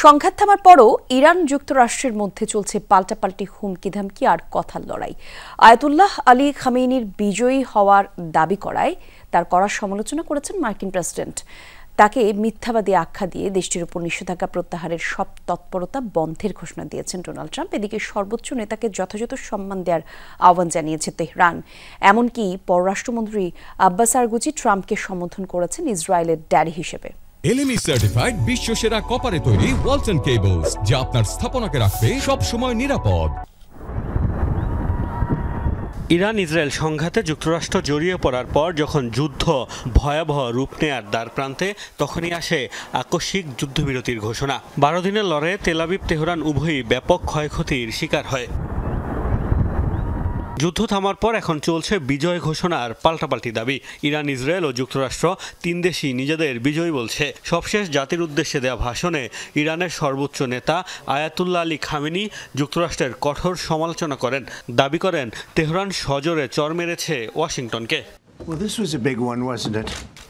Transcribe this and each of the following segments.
সংঘাত থামার পরও ইরান যুক্তরাষ্ট্রের মধ্যে চলছে পাল্টাপাল্টি হুমকি ধামকি আর কথার লড়াই। আয়াতুল্লাহ আলী খামেনির বিজয়ী হওয়ার দাবি করায় তার কড়া সমালোচনা করেছেন মার্কিন প্রেসিডেন্ট। তাকে মিথ্যাবাদী আখ্যা দিয়ে দেশটির উপর নিষেধাজ্ঞা প্রত্যাহারের সব তৎপরতা বন্ধের ঘোষণা দিয়েছেন ডোনাল্ড ট্রাম্প। এদিকে সর্বোচ্চ নেতাকে যথাযথ সম্মান দেওয়ার আহ্বান জানিয়েছে তেহরান। এমনকি পররাষ্ট্রমন্ত্রী আব্বাস আরগুচি ট্রাম্পকে সম্বোধন করেছেন ইসরায়েলের ড্যাডি হিসেবে। এলএমই সার্টিফাইড বিশ্বসেরা কপারে তৈরি ওয়ালটন কেবলস, যা আপনার স্থাপনাকে রাখবে সব সময় নিরাপদ। ইরান ইসরায়েল সংঘাতে যুক্তরাষ্ট্র জড়িয়ে পড়ার পর যখন যুদ্ধ ভয়াবহ রূপ নেয়ার দ্বারপ্রান্তে, তখনই আসে আকস্মিক যুদ্ধবিরতির ঘোষণা। 12 দিনের লড়াইয়ে তেল আবিব তেহরান উভয়ই ব্যাপক ক্ষয়ক্ষতির শিকার হয়। যুদ্ধ থামার পর এখন চলছে বিজয় ঘোষণার পাল্টাপাল্টি দাবি। ইরান, ইসরায়েল ও যুক্তরাষ্ট্র তিন দেশই নিজেদের বিজয় বলছে। সবশেষ জাতির উদ্দেশ্যে দেওয়া ভাষণে ইরানের সর্বোচ্চ নেতা আয়াতুল্লাহ আলী খামেনি যুক্তরাষ্ট্রের কঠোর সমালোচনা করেন। দাবি করেন তেহরান সজোরে চর মেরেছে ওয়াশিংটনকে।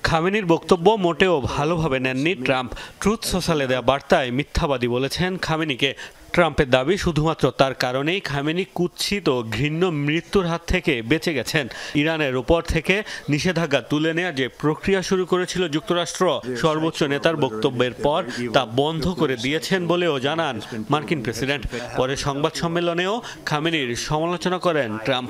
খামেনির বক্তব্য মোটেও ভালোভাবে নেননি ট্রাম্প। ট্রুথ সোশ্যালে দেওয়া বার্তায় মিথ্যাবাদী বলেছেন খামেনিকে। ট্রাম্পের দাবি শুধুমাত্র তার কারণেই খামেনি কুৎসিত ও ঘৃণ্য মৃত্যুর হাত থেকে বেঁচে গেছেন। ইরানের উপর থেকে নিষেধাজ্ঞা তুলে নেওয়ার যে প্রক্রিয়া শুরু করেছিল যুক্তরাষ্ট্র, সর্বোচ্চ নেতার বক্তব্যের পর তা বন্ধ করে দিয়েছেন বলেও জানান মার্কিন প্রেসিডেন্ট। পরে সংবাদ সম্মেলনেও খামেনির সমালোচনা করেন ট্রাম্প।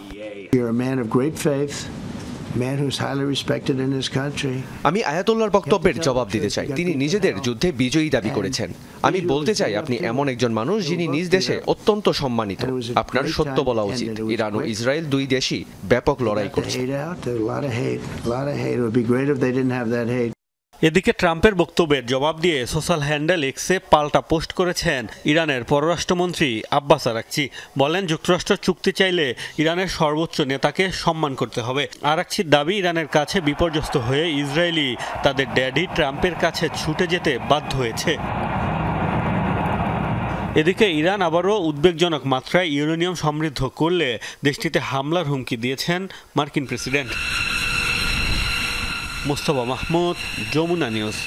আমি আয়াতুল্লাহর বক্তব্যের জবাব দিতে চাই। তিনি নিজেদের যুদ্ধে বিজয়ী দাবি করেছেন। আমি বলতে চাই, আপনি এমন একজন মানুষ যিনি নিজ দেশে অত্যন্ত সম্মানিত। আপনার সত্য বলা উচিত। ইরান ও ইসরায়েল দুই দেশই ব্যাপক লড়াই করছে। এদিকে ট্রাম্পের বক্তব্যের জবাব দিয়ে সোশ্যাল হ্যান্ডেল এক্সে পাল্টা পোস্ট করেছেন ইরানের পররাষ্ট্রমন্ত্রী আব্বাস আরাকচি। বলেন, যুক্তরাষ্ট্র চুক্তি চাইলে ইরানের সর্বোচ্চ নেতাকে সম্মান করতে হবে। আরাকচির দাবি, ইরানের কাছে বিপর্যস্ত হয়ে ইসরায়েলি তাদের ড্যাডি ট্রাম্পের কাছে ছুটে যেতে বাধ্য হয়েছে। এদিকে ইরান আবারও উদ্বেগজনক মাত্রায় ইউরেনিয়াম সমৃদ্ধ করলে দেশটিতে হামলার হুমকি দিয়েছেন মার্কিন প্রেসিডেন্ট। মুস্তফা মাহমুদ, যমুনা নিউজ।